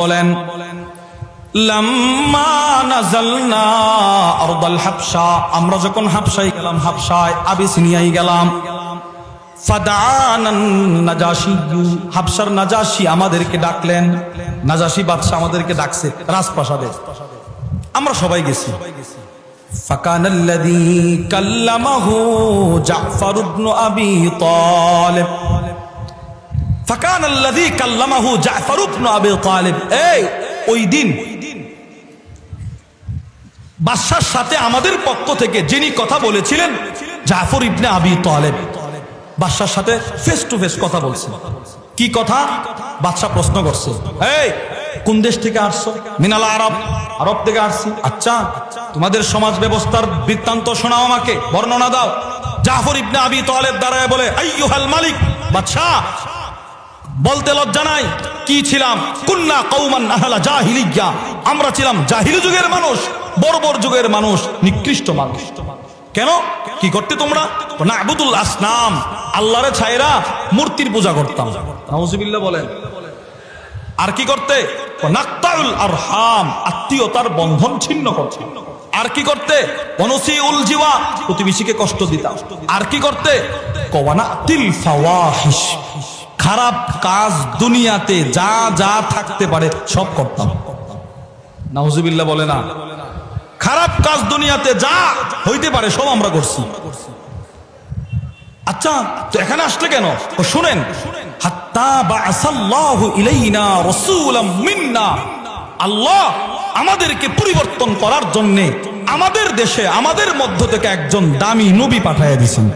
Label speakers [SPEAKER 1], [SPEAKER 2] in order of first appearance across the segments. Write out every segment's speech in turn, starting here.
[SPEAKER 1] বলেন লাম্মা নাযালনা আরদাল হাবশা, আমরা যখন হাবশায় গেলাম, হাবশায় আবিসিনিয়ায় গেলাম, ফাদানান নাজাশি, হাবশার নাজাশি আমাদেরকে ডাকলেন। নাজাশি বাদশা আমাদেরকে ডাকছে রাজপ্রাসাদে, আমরা সবাই গেছি। ফাকানাল্লাযী কাল্লামাহু জাফর ইবনে আবি তালিব, ফাকানাল্লাযী কাল্লামাহু জাফর ইবনে আবি তালিব। এই ওই দিন বাদশার সাথে আমাদের পক্ষ থেকে যিনি কথা বলেছিলেন জাফর ইবনে আবি তালিব, বাদশার সাথে ফেস টু ফেস কথা বলছে। কি কথা? বাদশা প্রশ্ন করছে, এই কোন দেশ থেকে আসছো? মিনাল আরব, আরব থেকে আসছি। আচ্ছা, তোমাদের সমাজ ব্যবস্থার বৃত্তান্ত শোনাও, আমাকে বর্ণনা দাও। জাফর ইবনে আবি তালিব দাঁড়ায় বলে, আইয়ুহাল মালিক, বাদশা বলতে লজ্জা নাই, কি ছিলাম? কুন্না কওমান আহলা জাহিলিয়্যা, আমরা ছিলাম জাহিলি যুগের মানুষ, বর্বর যুগের মানুষ, নিকৃষ্ট মানুষ। কেন? কি করতে তোমরা? না'বুদুল আসনাম, আল্লাহরে ছাইরা মূর্তির পূজা করতাম। নাউজুবিল্লাহ বলেন। আর কি করতে? নাকতাউল আরহাম, আত্মীয়তার বন্ধন ছিন্ন করতে। আর কি করতে? ওয়ানুসিউল জিওয়া, প্রতিবেশীকে কষ্ট দিতাম। আর কি করতে? ওয়ানাতিল ফাওয়াহিশ, খারাপ কাজ দুনিয়াতে যা যা থাকতে পারে সব করতাম। নাউজুবিল্লাহ বলে না, খারাপ কাজ দুনিয়াতে যা হইতে পারে সব আমরা করছি। আচ্ছা, তো এখানে আসলে কেন? ও শুনেন, হাত্তা বাআসাল্লাহু ইলাইনা রাসূলাম মিন্না, আল্লাহ আমাদেরকে পরিবর্তন করার জন্য আমাদের দেশে আমাদের মধ্য থেকে একজন দামি নবী পাঠাইয়া দিয়েছেন।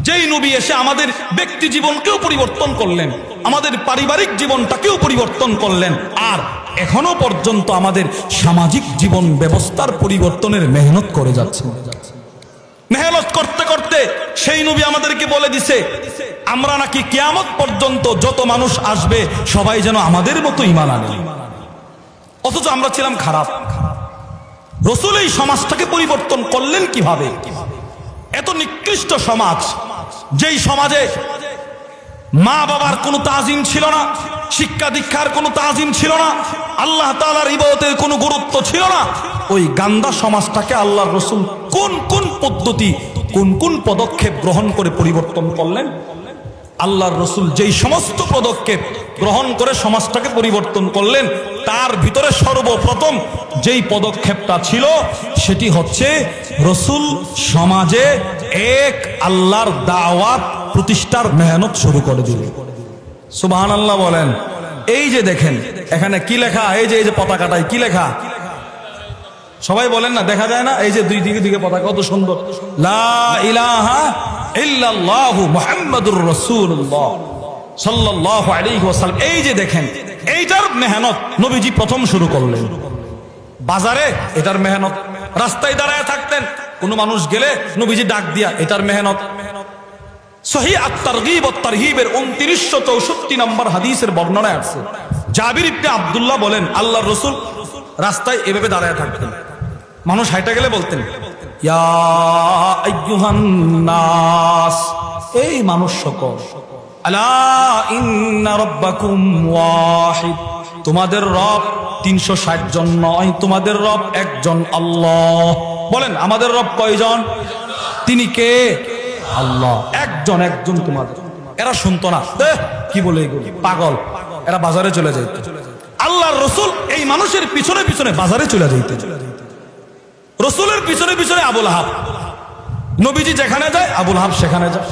[SPEAKER 1] যেই নবী এসে আমাদের ব্যক্তি জীবনকেও পরিবর্তন করলেন, আমাদের পারিবারিক জীবনটাকেও পরিবর্তন করলেন, আর এখনো পর্যন্ত আমাদের সামাজিক জীবন ব্যবস্থার পরিবর্তনের মেহনত করে যাচ্ছে। মেহনত করতে করতে সেই নবী আমাদেরকে বলে দিছে, আমরা নাকি কিয়ামত পর্যন্ত যত মানুষ আসবে সবাই যেন আমাদের মতো ঈমান আনে। অথচ আমরা ছিলাম খারাপ। রাসূল এই সমাজটাকে পরিবর্তন করলেন কিভাবে? এত নিকৃষ্ট সমাজ, যেই সমাজে মা বাবার কোনো তাজিম ছিল না, শিক্ষা দীক্ষার কোনো তাজিম ছিল না, আল্লাহ তাআলার ইবাদতের কোনো গুরুত্ব ছিল না, ওই গান্দা সমাজটাকে আল্লাহর রাসূল কোন কোন পদ্ধতি, কোন কোন পদক্ষেপ গ্রহণ করে পরিবর্তন করলেন। আল্লাহর রাসূল যেই সমস্ত পদক্ষেপ গ্রহণ করে সমাজটাকে পরিবর্তন করলেন, তার ভিতরে সর্বপ্রথম যেই পদক্ষেপটা ছিল সেটি হচ্ছে রাসূল সমাজে এক আল্লাহর দাওয়াত প্রতিষ্ঠার মেহনত শুরু করে দিলেন। সুবহানাল্লাহ বলেন। এই যে দেখেন এখানে কি লেখা, এই যে পতাকাটায় কি লেখা? সবাই বলেন না, দেখা যায় না? এই যে দুই দিকে দিকে পতাকা, কত সুন্দর, লা ইলাহা ইল্লাল্লাহু মুহাম্মাদুর রাসূলুল্লাহ সাল্লাল্লাহু আলাইহি ওয়াসাল্লাম। এই যে দেখেন, এইটার মেহনত নবীজি প্রথম শুরু করলেন। বাজারে এটার মেহনত, রাস্তায় দাঁড়ায় থাকতেন, কোন মানুষ গেলে নবীজি ডাক দিয়া, এটার মেহনত। সহিহ আত-তারগীব ওয়াত তারহিবের 2964 নম্বর হাদিসের বর্ণনায় আছে, জাবির ইবনে আব্দুল্লাহ বলেন, আল্লাহর রাসূল রাস্তায় এভাবে দাঁড়ায় থাকতেন, মানুষ হাঁটা গেলে বলতেন, ইয়া আইয়ুহান নাস, এই মানুষ সকল, আলা ইন্না রাব্বাকুম ওয়াহিদ, তোমাদের রব 360 জন নয়, তোমাদের রব একজন আল্লাহ। বলেন, আমাদের রব কয়জন? তিনি কে? আল্লাহ। একজন, একজন তোমাদের। এরা শুনতো না, কি বলে এগুলো, পাগল। এরা বাজারে চলে যেত। আল্লাহর রাসূল এই মানুষের পিছনে পিছনে বাজারে চলে যেতেন। রাসূলের পিছনে পিছনে আবুল আহাব, নবীজি যেখানে যায় আবুল আহাব সেখানে যায়।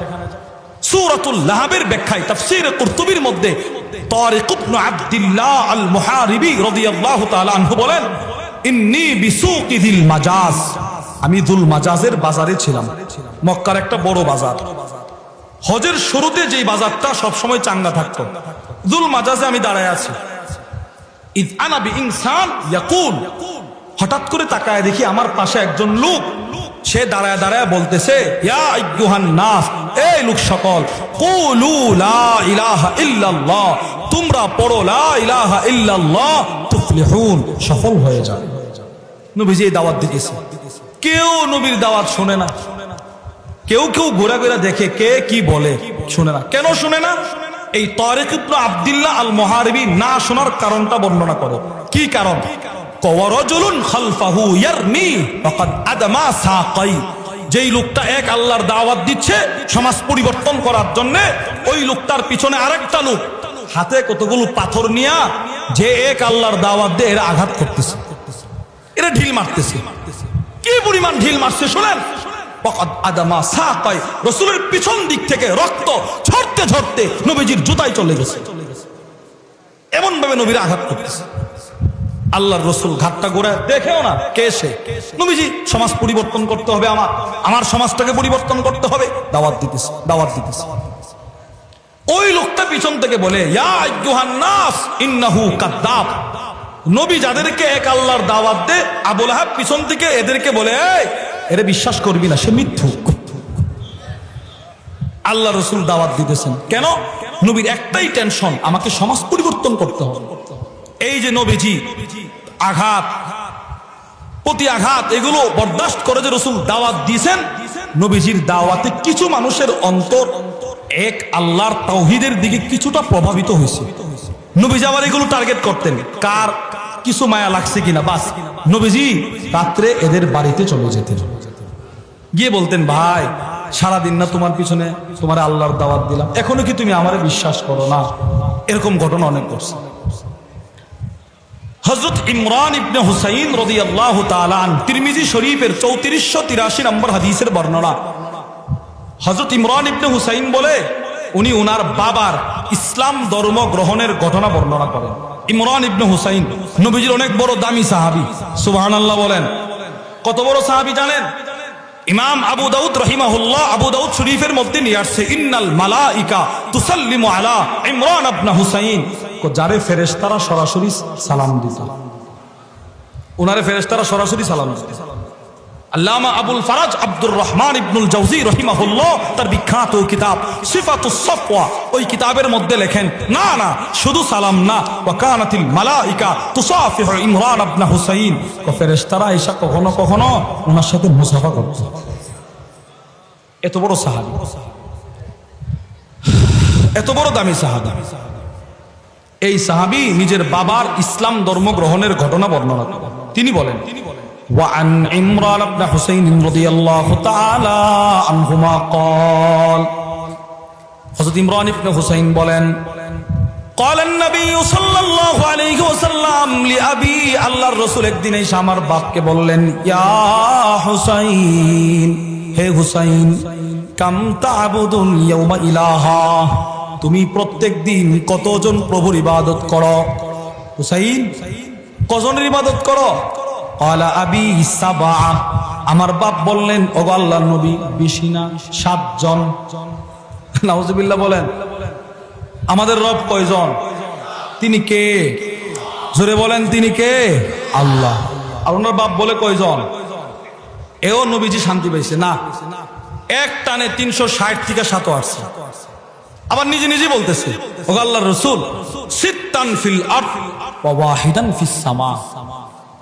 [SPEAKER 1] সূরাতুল লাহাবের ব্যাখ্যায় তাফসীরে কুরতুবীর মধ্যে তারিক ইবনে আব্দুল্লাহ আল মুহারিবি রাদিয়াল্লাহু তাআলা আনহু বলেন, ইন্নী বিসুকি যিল মাজাজ, আমি যুল মাজাজের বাজারে ছিলাম। মক্কার একটা বড় বাজার, হজের শুরুতে যেই বাজারটা সবসময় চাঙ্গা থাকতো, যুল মাজাজে আমি দাঁড়ায় আছি। ইয আনা বিইনসান ইয়াকুল, হঠাৎ করে তাকায় দেখি আমার পাশে একজন লোক, সে দাঁড়ায় দাঁড়ায় বলতেছে, ইয়া আইয়ুহান নাস, এই লোক সকল, কুলু লা ইলাহা ইল্লাল্লাহ, তোমরা পড়ো লা ইলাহা ইল্লাল্লাহ তুফলিহুন, সফল হয়ে যাবে। নবীজি এই দাওয়াত দিতেছে, কেউ নবীর দাওয়াত শুনে না। কেউ কেউ ঘোরা ঘোরা দেখে কে কি বলে, শুনে না। কেন শুনে না? এই তারিক ইবনে আব্দুল্লাহ আল মুহারিবি না শোনার কারণটা বর্ণনা করো। কি কারণ? ওয়ারাজুলুন খালফাহু ইয়ারমি ফাকাদ আদমা সাকাই, যেই লোকটা এক আল্লাহর দাওয়াত দিচ্ছে সমাজ পরিবর্তন করার জন্য, ওই লোকটার পিছনে আরেকটা লোক হাতে কতগুলো পাথর নিয়া যে এক আল্লাহর দাওয়াত দিয়ে এরা আঘাত করতেছে, এরা ঢিল মারতেছে। কি পরিমাণ ঢিল মারছে শুনেন। ফাকাদ আদমা সাকাই, রাসূলের পিছন দিক থেকে রক্ত ঝরতে ঝরতে নবীজির জুতায় চলে গেছে। এমন ভাবে নবীর আঘাত করতেছে। আল্লাহর রাসূল ঘাটটা ঘুরে দেখেও না কে সে। নবীজি সমাজ পরিবর্তন করতে হবে, আমার সমাজটাকে পরিবর্তন করতে হবে, দাওয়াত দিতেছে। ওই লোকটা পিছন থেকে বলে, ইয়া আইয়ুহান নাস ইন্নাহু কাদ্দাব। নবী যাদেরকে এক আল্লাহর দাওয়াত দে, আবু লাহাব পিছন থেকে এদেরকে বলে, এই এরে বিশ্বাস করবি না, সে মিথ্যুক। আল্লাহ রাসূল দাওয়াত দিতেছেন কেন? নবীর একটাই টেনশন, আমাকে সমাজ পরিবর্তন করতে হবে। এই যে নবীজি আঘাত প্রতি আঘাত এগুলো বরদাস্ত করে যে রাসূল দাওয়াত দিয়েছেন, নবীজির দাওয়াতে কিছু মানুষের অন্তর এক আল্লাহর তাওহীদের দিকে কিছুটা প্রভাবিত হয়েছে। নবীজি আবার এগুলো টার্গেট করতেন, কার কিছু মায়া লাগছে কিনা, বাস নবীজি রাত্রে এদের বাড়িতে চলে যেতেন, গিয়ে বলতেন, ভাই সারাদিন না তোমার পিছনে তোমার আল্লাহর দাওয়াত দিলাম, এখনো কি তুমি আমারে বিশ্বাস করো না? এরকম ঘটনা অনেক ঘটছে। হযরত ইমরান ইবনে হুসাইন রাদিয়াল্লাহু তাআলা আন, তিরমিজি শরীফের 3483 নম্বর হাদিসের বর্ণনা। হযরত ইমরান ইবনে হুসাইন বলে, উনি ওনার বাবার ইসলাম ধর্ম গ্রহণের ঘটনা বর্ণনা করেন। ইমরান ইবনে হুসাইন নবীজির অনেক বড় দামি সাহাবী, সুবহানাল্লাহ বলেন। কত বড় সাহাবী জানেন? ইমাম আবু দাউদ রাহিমাহুল্লাহ আবু দাউদ শরীফের মধ্যে নিয়ে আসছে, ইন্নাল মালাইকা তুসাল্লিমু আলা ইমরান ইবনে হুসাইন, যারে ফেরেশতারা সরাসরি সালাম দিত, ওনারে ফেরেশতারা সরাসরি সালাম দিত। আল্লামা আবুল ফারাজ আব্দুর রহমান ইবনুল জাওজি রাহিমাহুল্লাহ তার বিখ্যাত কিতাব সিফাতুস সাফওয়া, ওই কিতাবের মধ্যে লেখেন, না না শুধু সালাম না, ওয়া কানাতিল মালাইকা তুসাফিহু ইমরান ইবনে হুসাইন, ফেরেশতারা এসে কখনো কখনো ওনার সাথে মুসাফা করত। এত বড় সাহাবী, এত বড় দামি সাহাবী। এই সাহাবী নিজের বাবার ইসলাম ধর্ম গ্রহণের ঘটনা বর্ণনা করেন। তিনি বলেন, وعن عمران بن حسين رضي الله تعالى عنهما قال, হযরত ইমরান ইবনে হুসাইন বলেন, قال النبي صلى الله عليه وسلم لأبي, আল্লাহর রাসূল একদিন এসে আমার বাপকে বললেন, ইয়া হুসাইন, হে হুসাইন, কাম তা'বুদুল ইয়াওমা ইলাহা, তুমি প্রত্যেক দিন কতজন প্রভুর ইবাদত করো? হুসাইন, কজনের ইবাদত করো? ক্বালা আবি সাবআ, আমার বাপ বললেন, ওগো আল্লাহর নবী, বেশি না 7 জন। নাউজুবিল্লাহ বলেন। আমাদের রব কয়জন? তিনি কে? জোরে বলেন, তিনি কে? আল্লাহ। আর ওনার বাপ বলে কয়জন? এও নবীজি শান্তি পাইছে না, এক টানে 360 থেকে 7 আসছে। আবার নিজে নিজে বলতেছে, ওগো আল্লাহর রাসূল, সিত্তান ফিল আরদ ওয়া ওয়াহিদান ফিস সামা,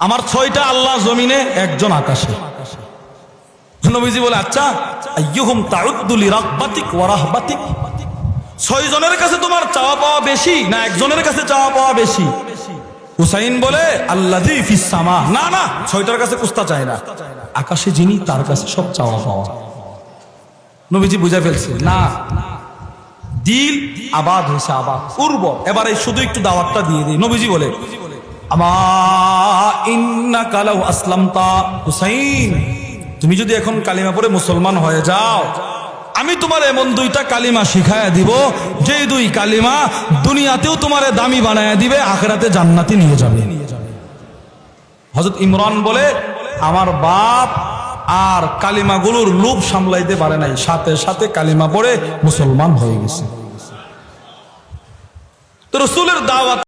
[SPEAKER 1] আমার 6টা আল্লাহ জমিনে, একজন আকাশে। নবীজি বলে, আচ্ছা, আইয়ুহুম তাউদ্দু লিরাগবাতিক ওয়া রাহবাতিক, 6 জনের কাছে তোমার চাওয়া পাওয়া বেশি না একজনের কাছে চাওয়া পাওয়া বেশি? হুসাইন বলে, আল্লাযী ফিস সামা, না না 6টার কাছে কুস্তা চায় না, আকাশে যিনি তার কাছে সব চাওয়া পাওয়া। নবীজি বুঝা ফেলছে, না দিল আবাদ হয়েছে, আবাদ পূর্ব। এবারে শুধু একটু দাওয়াতটা দিয়ে দিই। নবীজি বলে, আমা ইন্নাকা লাউ আসলামতা, হুসাইন, তুমি যদি এখন কালিমা পড়ে মুসলমান হয়ে যাও, আমি তোমার এমন 2টা কালিমা শিখায়া দিব, যে 2 কালিমা দুনিয়াতেও তোমারে দামি বানায়া দিবে, আখিরাতে জান্নাতে নিয়ে যাবে। হযরত ইমরান বলে, আমার বাপ আর কালিমাগুলোর লোভ সামলাইতে পারে নাই, সাথে সাথে কালিমা পড়ে মুসলমান হয়ে গেছে। তো রাসূলের দাওয়াত